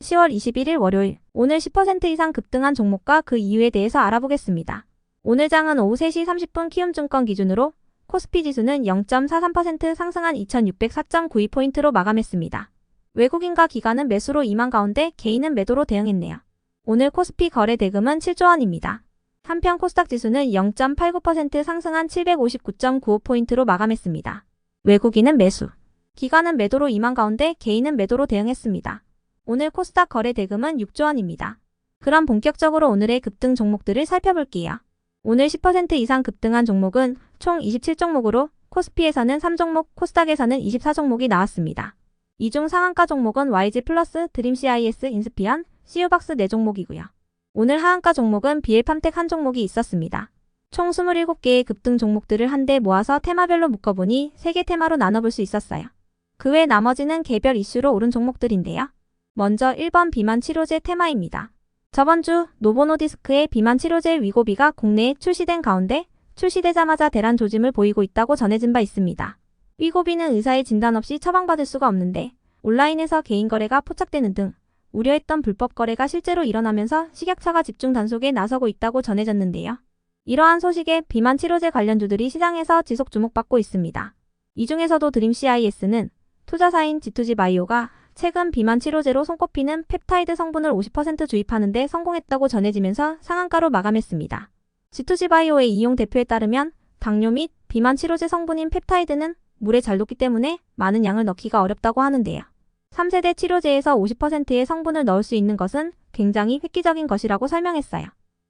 10월 21일 월요일, 오늘 10% 이상 급등한 종목과 그 이유에 대해서 알아보겠습니다. 오늘 장은 오후 3시 30분 키움증권 기준으로 코스피 지수는 0.43% 상승한 2604.92포인트로 마감했습니다. 외국인과 기관은 매수로 임한 가운데 개인은 매도로 대응했네요. 오늘 코스피 거래 대금은 7조 원입니다. 한편 코스닥 지수는 0.89% 상승한 759.95포인트로 마감했습니다. 외국인은 매수, 기관은 매도로 임한 가운데 개인은 매도로 대응했습니다. 오늘 코스닥 거래 대금은 6조 원입니다. 그럼 본격적으로 오늘의 급등 종목들을 살펴볼게요. 오늘 10% 이상 급등한 종목은 총 27종목으로 코스피에서는 3종목, 코스닥에서는 24종목이 나왔습니다. 이 중 상한가 종목은 YG 플러스, 드림CIS, 인스피언, CU박스 4종목이고요. 오늘 하한가 종목은 BL팜텍 1종목이 있었습니다. 총 27개의 급등 종목들을 한데 모아서 테마별로 묶어보니 3개 테마로 나눠볼 수 있었어요. 그 외 나머지는 개별 이슈로 오른 종목들인데요. 먼저 1번 비만 치료제 테마입니다. 저번 주 노보노디스크의 비만 치료제 위고비가 국내에 출시된 가운데 출시되자마자 대란 조짐을 보이고 있다고 전해진 바 있습니다. 위고비는 의사의 진단 없이 처방받을 수가 없는데 온라인에서 개인 거래가 포착되는 등 우려했던 불법 거래가 실제로 일어나면서 식약처가 집중 단속에 나서고 있다고 전해졌는데요. 이러한 소식에 비만 치료제 관련주들이 시장에서 지속 주목받고 있습니다. 이 중에서도 드림CIS는 투자사인 G2G바이오가 최근 비만 치료제로 손꼽히는 펩타이드 성분을 50% 주입하는 데 성공했다고 전해지면서 상한가로 마감했습니다. G2G바이오의 이용 대표에 따르면 당뇨 및 비만 치료제 성분인 펩타이드는 물에 잘 녹기 때문에 많은 양을 넣기가 어렵다고 하는데요. 3세대 치료제에서 50%의 성분을 넣을 수 있는 것은 굉장히 획기적인 것이라고 설명했어요.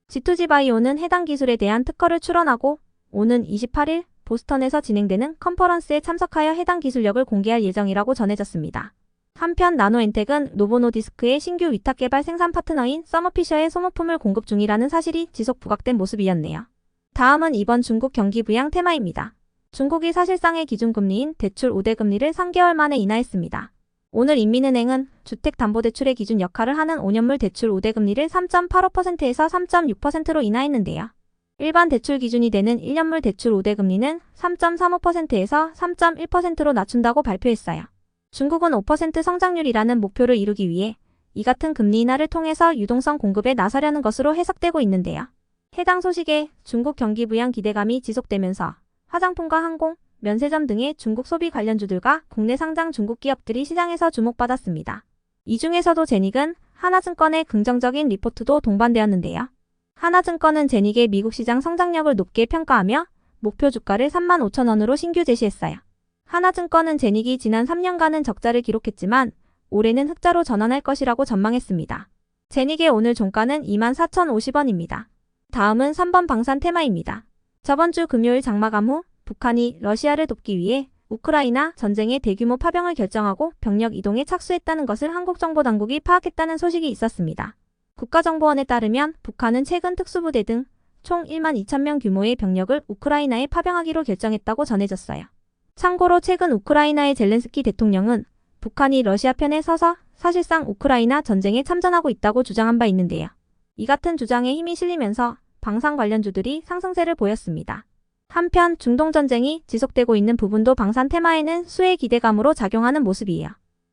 G2G바이오는 해당 기술에 대한 특허를 출원하고 오는 28일 보스턴에서 진행되는 컨퍼런스에 참석하여 해당 기술력을 공개할 예정이라고 전해졌습니다. 한편 나노엔텍은 노보노디스크의 신규 위탁 개발 생산 파트너인 서머피셔의 소모품을 공급 중이라는 사실이 지속 부각된 모습이었네요. 다음은 이번 중국 경기 부양 테마입니다. 중국이 사실상의 기준금리인 대출 우대금리를 3개월 만에 인하했습니다. 오늘 인민은행은 주택담보대출의 기준 역할을 하는 5년물 대출 우대금리를 3.85%에서 3.6%로 인하했는데요. 일반 대출 기준이 되는 1년물 대출 우대금리는 3.35%에서 3.1%로 낮춘다고 발표했어요. 중국은 5% 성장률이라는 목표를 이루기 위해 이 같은 금리 인하를 통해서 유동성 공급에 나서려는 것으로 해석되고 있는데요. 해당 소식에 중국 경기 부양 기대감이 지속되면서 화장품과 항공, 면세점 등의 중국 소비 관련주들과 국내 상장 중국 기업들이 시장에서 주목받았습니다. 이 중에서도 제닉은 하나증권의 긍정적인 리포트도 동반되었는데요. 하나증권은 제닉의 미국 시장 성장력을 높게 평가하며 목표 주가를 35,000원으로 신규 제시했어요. 하나증권은 제닉이 지난 3년간은 적자를 기록했지만 올해는 흑자로 전환할 것이라고 전망했습니다. 제닉의 오늘 종가는 24,050원입니다. 다음은 3번 방산 테마입니다. 저번 주 금요일 장마감 후 북한이 러시아를 돕기 위해 우크라이나 전쟁의 대규모 파병을 결정하고 병력 이동에 착수했다는 것을 한국정보당국이 파악했다는 소식이 있었습니다. 국가정보원에 따르면 북한은 최근 특수부대 등 총 12,000명 규모의 병력을 우크라이나에 파병하기로 결정했다고 전해졌어요. 참고로 최근 우크라이나의 젤렌스키 대통령은 북한이 러시아 편에 서서 사실상 우크라이나 전쟁에 참전하고 있다고 주장한 바 있는데요. 이 같은 주장에 힘이 실리면서 방산 관련주들이 상승세를 보였습니다. 한편 중동전쟁이 지속되고 있는 부분도 방산 테마에는 수의 기대감으로 작용하는 모습이에요.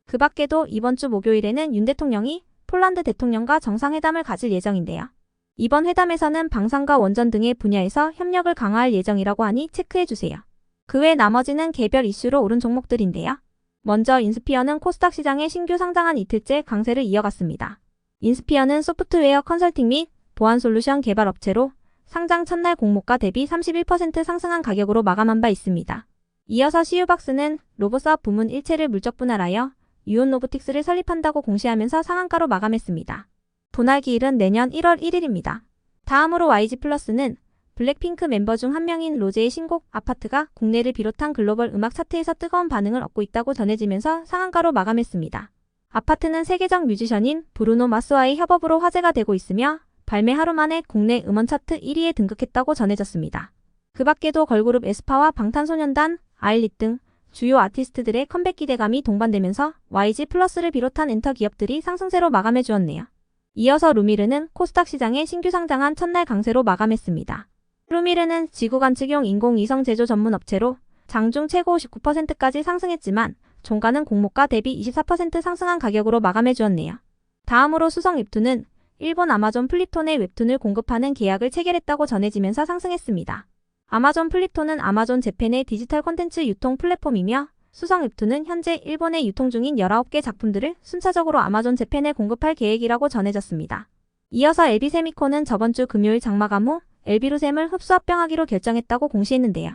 그 밖에도 이번 주 목요일에는 윤 대통령이 폴란드 대통령과 정상회담을 가질 예정인데요. 이번 회담에서는 방산과 원전 등의 분야에서 협력을 강화할 예정이라고 하니 체크해주세요. 그 외 나머지는 개별 이슈로 오른 종목들인데요. 먼저 인스피어는 코스닥 시장에 신규 상장한 이틀째 강세를 이어갔습니다. 인스피어는 소프트웨어 컨설팅 및 보안 솔루션 개발 업체로 상장 첫날 공모가 대비 31% 상승한 가격으로 마감한 바 있습니다. 이어서 CU박스는 로봇사업 부문 일체를 물적 분할하여 유온 로보틱스를 설립한다고 공시하면서 상한가로 마감했습니다. 분할기일은 내년 1월 1일입니다. 다음으로 YG 플러스는 블랙핑크 멤버 중 한 명인 로제의 신곡 아파트가 국내를 비롯한 글로벌 음악 차트에서 뜨거운 반응을 얻고 있다고 전해지면서 상한가로 마감했습니다. 아파트는 세계적 뮤지션인 브루노 마스와의 협업으로 화제가 되고 있으며 발매 하루 만에 국내 음원 차트 1위에 등극했다고 전해졌습니다. 그 밖에도 걸그룹 에스파와 방탄소년단, 아일릿 등 주요 아티스트들의 컴백 기대감이 동반되면서 YG 플러스를 비롯한 엔터 기업들이 상승세로 마감해 주었네요. 이어서 루미르는 코스닥 시장에 신규 상장한 첫날 강세로 마감했습니다. 루미르는 지구 관측용 인공위성 제조 전문 업체로 장중 최고 19%까지 상승했지만 종가는 공모가 대비 24% 상승한 가격으로 마감해 주었네요. 다음으로 수성 웹툰은 일본 아마존 플립톤에 웹툰을 공급하는 계약을 체결했다고 전해지면서 상승했습니다. 아마존 플립톤은 아마존 재팬의 디지털 콘텐츠 유통 플랫폼이며 수성 웹툰은 현재 일본에 유통 중인 19개 작품들을 순차적으로 아마존 재팬에 공급할 계획이라고 전해졌습니다. 이어서 LB세미콘은 저번 주 금요일 장마감 후 LB루셈을 흡수 합병하기로 결정했다고 공시했는데요.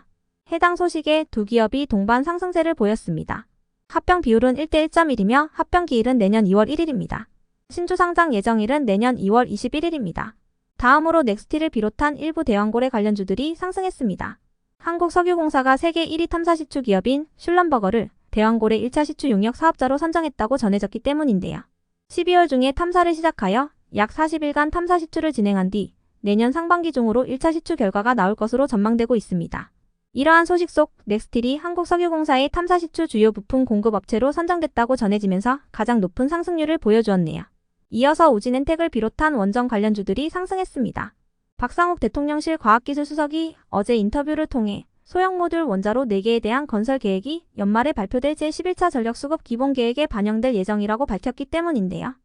해당 소식에 두 기업이 동반 상승세를 보였습니다. 합병 비율은 1대1.1이며 합병 기일은 내년 2월 1일입니다. 신주 상장 예정일은 내년 2월 21일입니다. 다음으로 넥스티를 비롯한 일부 대왕고래 관련주들이 상승했습니다. 한국석유공사가 세계 1위 탐사 시추 기업인 슐럼버거를 대왕고래 1차 시추 용역 사업자로 선정했다고 전해졌기 때문인데요. 12월 중에 탐사를 시작하여 약 40일간 탐사 시추를 진행한 뒤 내년 상반기 중으로 1차 시추 결과가 나올 것으로 전망되고 있습니다. 이러한 소식 속 넥스틸이 한국석유공사의 탐사 시추 주요 부품 공급 업체로 선정됐다고 전해지면서 가장 높은 상승률을 보여주었네요. 이어서 우진엔텍을 비롯한 원전 관련주들이 상승했습니다. 박상욱 대통령실 과학기술수석이 어제 인터뷰를 통해 소형 모듈 원자로 4개에 대한 건설 계획이 연말에 발표될 제11차 전력수급 기본계획에 반영될 예정이라고 밝혔기 때문인데요.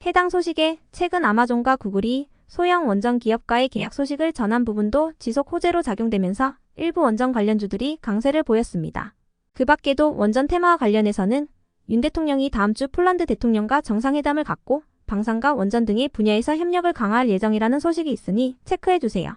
해당 소식에 최근 아마존과 구글이 소형 원전 기업과의 계약 소식을 전한 부분도 지속 호재로 작용되면서 일부 원전 관련주들이 강세를 보였습니다. 그 밖에도 원전 테마와 관련해서는 윤 대통령이 다음 주 폴란드 대통령과 정상회담을 갖고 방산과 원전 등의 분야에서 협력을 강화할 예정이라는 소식이 있으니 체크해주세요.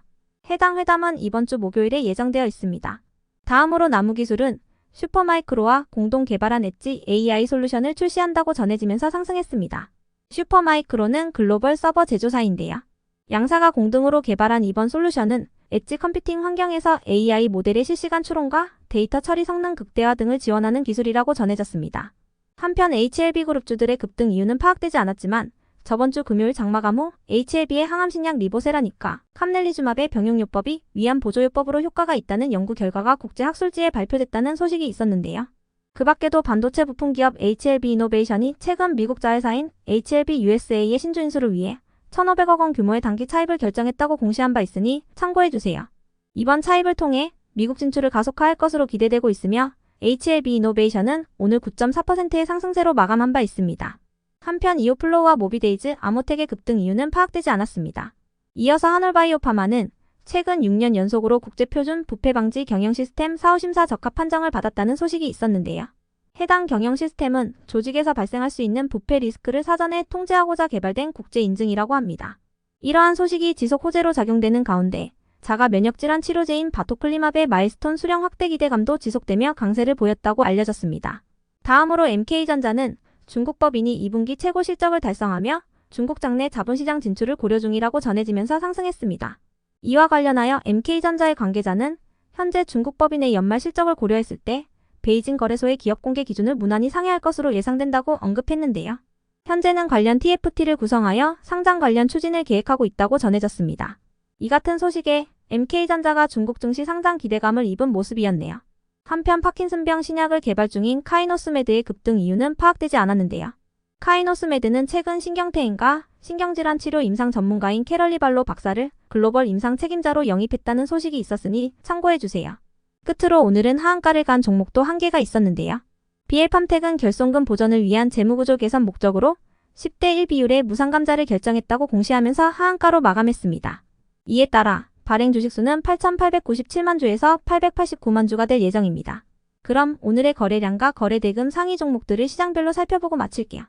해당 회담은 이번 주 목요일에 예정되어 있습니다. 다음으로 나무기술은 슈퍼마이크로와 공동 개발한 엣지 AI 솔루션을 출시한다고 전해지면서 상승했습니다. 슈퍼마이크로는 글로벌 서버 제조사인데요. 양사가 공동으로 개발한 이번 솔루션은 엣지 컴퓨팅 환경에서 AI 모델의 실시간 추론과 데이터 처리 성능 극대화 등을 지원하는 기술이라고 전해졌습니다. 한편 HLB그룹주들의 급등 이유는 파악되지 않았지만 저번 주 금요일 장마감 후 HLB의 항암신약 리보세라니까 캄넬리주맙의 병용요법이 위암 보조요법으로 효과가 있다는 연구 결과가 국제학술지에 발표됐다는 소식이 있었는데요. 그 밖에도 반도체 부품 기업 HLB 이노베이션이 최근 미국 자회사인 HLB USA의 신주 인수를 위해 1,500억 원 규모의 단기 차입을 결정했다고 공시한 바 있으니 참고해주세요. 이번 차입을 통해 미국 진출을 가속화할 것으로 기대되고 있으며 HLB 이노베이션은 오늘 9.4%의 상승세로 마감한 바 있습니다. 한편 이오플로우와 모비데이즈, 아모텍의 급등 이유는 파악되지 않았습니다. 이어서 한올바이오파마는 최근 6년 연속으로 국제표준 부패방지 경영시스템 사후심사 적합 판정을 받았다는 소식이 있었는데요. 해당 경영시스템은 조직에서 발생할 수 있는 부패 리스크를 사전에 통제하고자 개발된 국제인증이라고 합니다. 이러한 소식이 지속 호재로 작용되는 가운데 자가 면역질환 치료제인 바토클리맙의 마일스톤 수령 확대 기대감도 지속되며 강세를 보였다고 알려졌습니다. 다음으로 MK전자는 중국 법인이 2분기 최고 실적을 달성하며 중국 장내 자본시장 진출을 고려 중이라고 전해지면서 상승했습니다. 이와 관련하여 MK전자의 관계자는 현재 중국 법인의 연말 실적을 고려했을 때 베이징 거래소의 기업 공개 기준을 무난히 상회할 것으로 예상된다고 언급했는데요. 현재는 관련 TFT를 구성하여 상장 관련 추진을 계획하고 있다고 전해졌습니다. 이 같은 소식에 MK전자가 중국 증시 상장 기대감을 입은 모습이었네요. 한편 파킨슨병 신약을 개발 중인 카이노스메드의 급등 이유는 파악되지 않았는데요. 카이노스메드는 최근 신경퇴행과 신경질환 치료 임상 전문가인 캐럴리 발로 박사를 글로벌 임상 책임자로 영입했다는 소식이 있었으니 참고해주세요. 끝으로 오늘은 하한가를 간 종목도 한 개가 있었는데요. BL팜텍은 결손금 보전을 위한 재무구조 개선 목적으로 10대1 비율의 무상감자를 결정했다고 공시하면서 하한가로 마감했습니다. 이에 따라 발행 주식수는 8,897만 주에서 889만 주가 될 예정입니다. 그럼 오늘의 거래량과 거래대금 상위 종목들을 시장별로 살펴보고 마칠게요.